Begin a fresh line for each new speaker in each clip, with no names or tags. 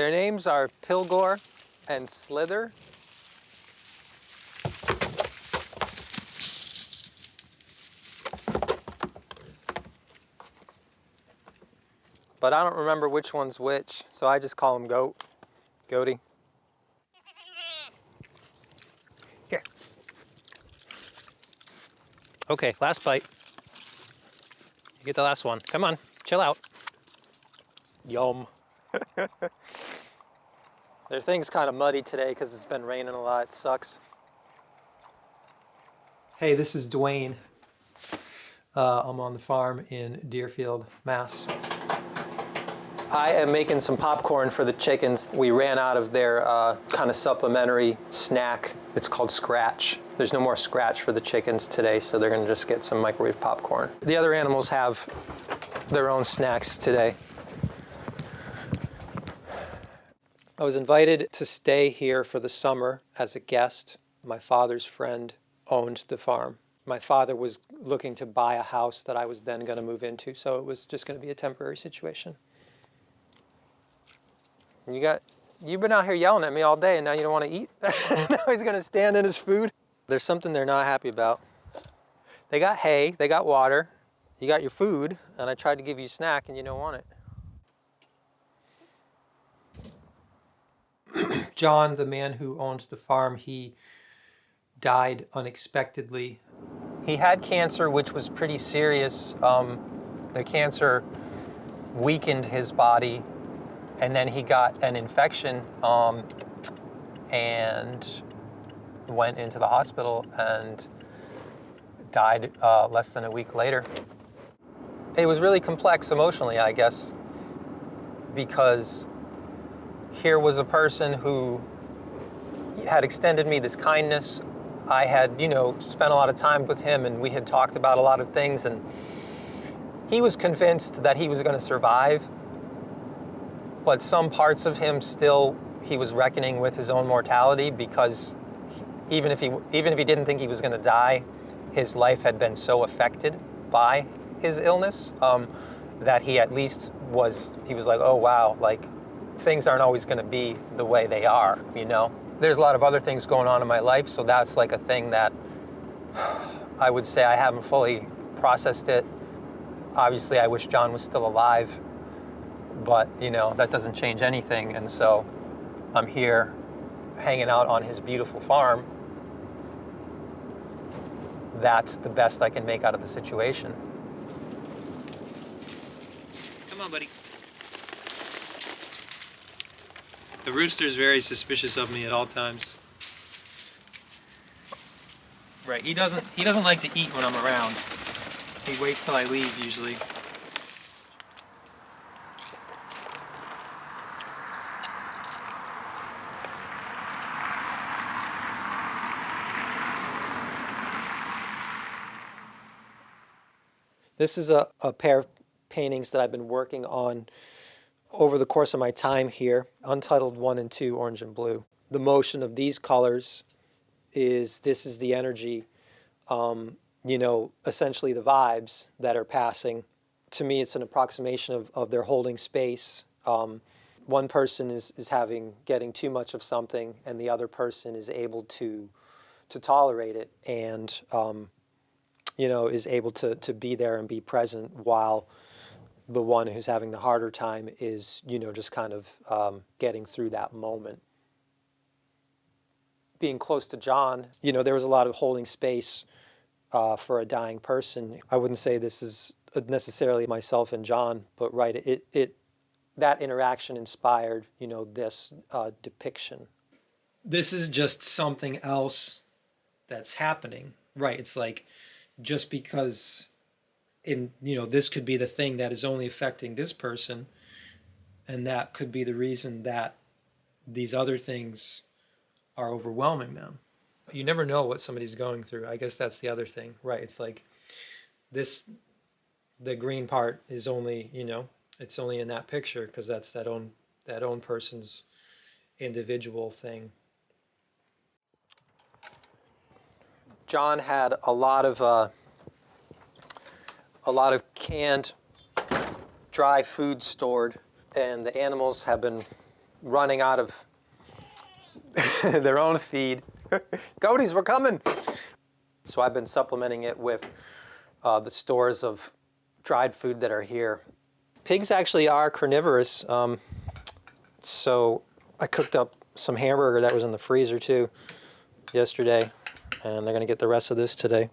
Their names are Pilgor and Slither. But I don't remember which one's which, so I just call him Goat. Goaty. Here. Okay, last bite. You get the last one. Come on, chill out. Yum. Their thing's kind of muddy today because it's been raining a lot. It sucks. Hey, this is Duane. I'm on the farm in Deerfield, Mass. I am making some popcorn for the chickens. We ran out of their kind of supplementary snack. It's called Scratch. There's no more Scratch for the chickens today, so they're gonna just get some microwave popcorn. The other animals have their own snacks today. I was invited to stay here for the summer as a guest. My father's friend owned the farm. My father was looking to buy a house that I was then going to move into, so it was just going to be a temporary situation. You've been out here yelling at me all day, and now you don't want to eat? Now he's going to stand in his food? There's something they're not happy about. They got hay, they got water, you got your food, and I tried to give you a snack, and you don't want it. John, the man who owned the farm, he died unexpectedly. He had cancer, which was pretty serious. The cancer weakened his body, and then he got an infection and went into the hospital and died less than a week later. It was really complex emotionally, I guess, because here was a person who had extended me this kindness. I had, spent a lot of time with him, and we had talked about a lot of things, and he was convinced that he was going to survive, but some parts of him still, he was reckoning with his own mortality, because even if he didn't think he was going to die, his life had been so affected by his illness that he at least was like, oh wow, like things aren't always going to be the way they are, There's a lot of other things going on in my life, so that's like a thing that I would say I haven't fully processed it. Obviously, I wish John was still alive, but, that doesn't change anything, and so I'm here hanging out on his beautiful farm. That's the best I can make out of the situation. Come on, buddy. The rooster's very suspicious of me at all times. Right, he doesn't like to eat when I'm around. He waits till I leave usually. This is a pair of paintings that I've been working on over the course of my time here, Untitled 1 and 2, orange and blue. The motion of these colors this is the energy, essentially the vibes that are passing. To me, it's an approximation of their holding space. One person is getting too much of something, and the other person is able to tolerate it, and is able to be there and be present, while the one who's having the harder time is, just kind of getting through that moment. Being close to John, there was a lot of holding space for a dying person. I wouldn't say this is necessarily myself and John, but right, that interaction inspired, this depiction. This is just something else that's happening, right? It's like, just because this could be the thing that is only affecting this person, and that could be the reason that these other things are overwhelming them. You never know what somebody's going through. I guess that's the other thing, right? It's like the green part is only, it's only in that picture because that's that own person's individual thing. John had a lot of canned dry food stored, and the animals have been running out of their own feed. Goaties, we're coming! So I've been supplementing it with the stores of dried food that are here. Pigs actually are carnivorous, so I cooked up some hamburger that was in the freezer too yesterday, and they're gonna get the rest of this today.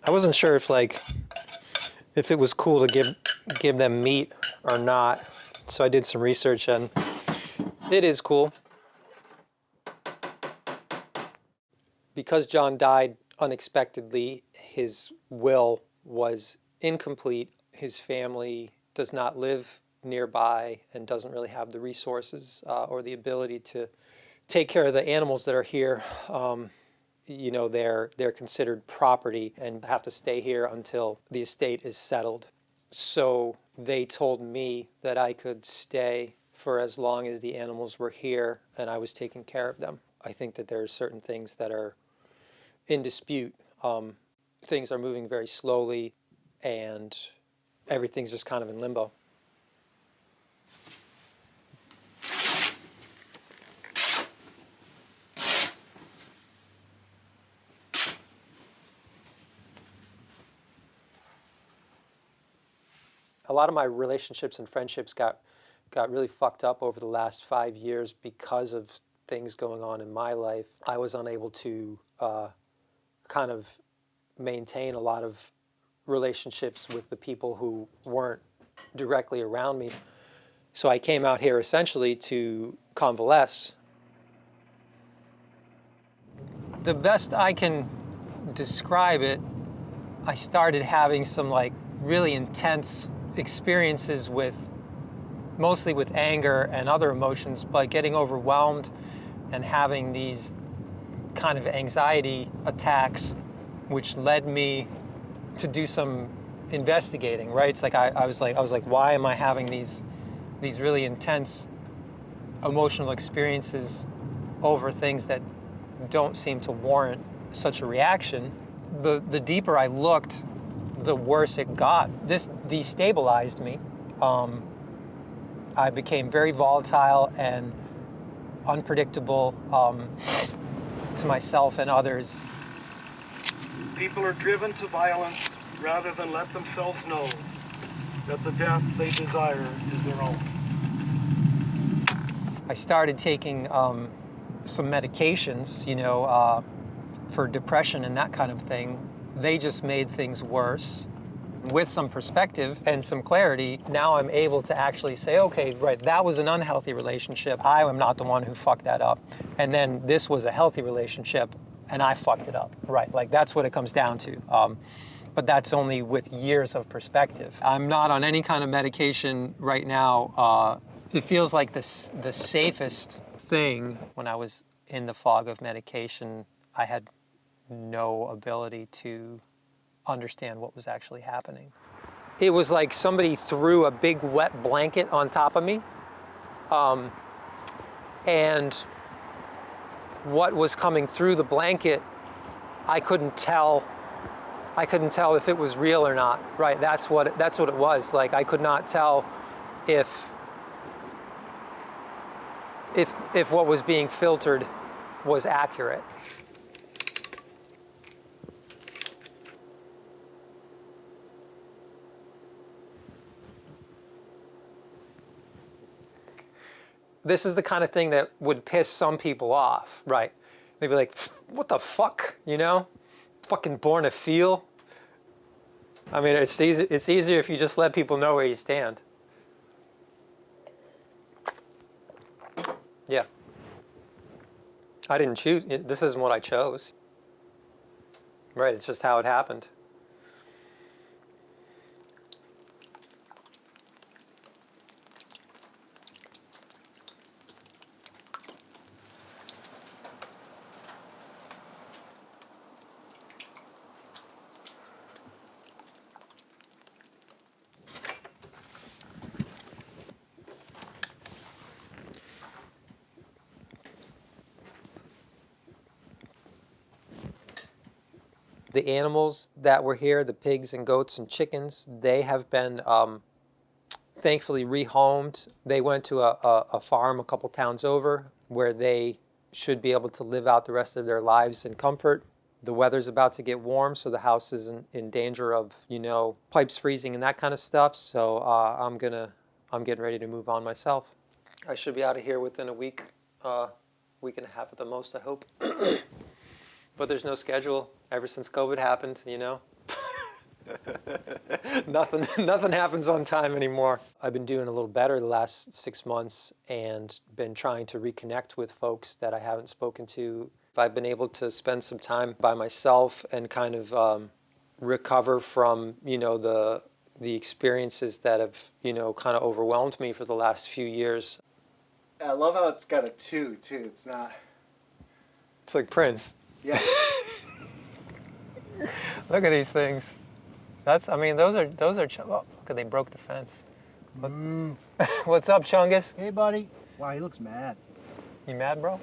I wasn't sure if it was cool to give them meat or not, so I did some research and it is cool. Because John died unexpectedly, his will was incomplete. His family does not live nearby and doesn't really have the resources or the ability to take care of the animals that are here. You know, they're considered property and have to stay here until the estate is settled. So they told me that I could stay for as long as the animals were here and I was taking care of them. I think that there are certain things that are in dispute. Things are moving very slowly and everything's just kind of in limbo. A lot of my relationships and friendships got really fucked up over the last 5 years because of things going on in my life. I was unable to kind of maintain a lot of relationships with the people who weren't directly around me. So I came out here essentially to convalesce. The best I can describe it, I started having some really intense experiences mostly with anger and other emotions, but getting overwhelmed and having these kind of anxiety attacks, which led me to do some investigating, right? It's like I was like, why am I having these really intense emotional experiences over things that don't seem to warrant such a reaction? The deeper I looked, the worse it got. This destabilized me. I became very volatile and unpredictable to myself and others.
People are driven to violence rather than let themselves know that the death they desire is their own.
I started taking some medications, for depression and that kind of thing. They just made things worse. With some perspective and some clarity, now I'm able to actually say, okay, right, that was an unhealthy relationship. I am not the one who fucked that up. And then this was a healthy relationship and I fucked it up, right? That's what it comes down to. But that's only with years of perspective. I'm not on any kind of medication right now. It feels like the safest thing. When I was in the fog of medication, I had no ability to understand what was actually happening. It was like somebody threw a big wet blanket on top of me, and what was coming through the blanket, I couldn't tell if it was real or not. Right, that's what it was. I could not tell if what was being filtered was accurate. This is the kind of thing that would piss some people off, right? They'd be like, what the fuck, Fucking born to feel. I mean, it's easier if you just let people know where you stand. Yeah. I didn't choose, this isn't what I chose. Right, it's just how it happened. The animals that were here, the pigs and goats and chickens, they have been thankfully rehomed. They went to a farm a couple towns over where they should be able to live out the rest of their lives in comfort. The weather's about to get warm, so the house isn't in danger of, you know, pipes freezing and that kind of stuff. So I'm getting ready to move on myself. I should be out of here within a week, week and a half at the most, I hope. But there's no schedule ever since COVID happened, you know. Nothing happens on time anymore. I've been doing a little better the last 6 months and been trying to reconnect with folks that I haven't spoken to. I've been able to spend some time by myself and kind of recover from, you know, the experiences that have, you know, kind of overwhelmed me for the last few years.
I love how it's got a 2 too. It's not.
It's like Prince.
Yeah.
Look at these things. That's, I mean, those are, oh, look at, they broke the fence. What's up, Chungus?
Hey, buddy. Wow, he looks mad.
You mad, bro?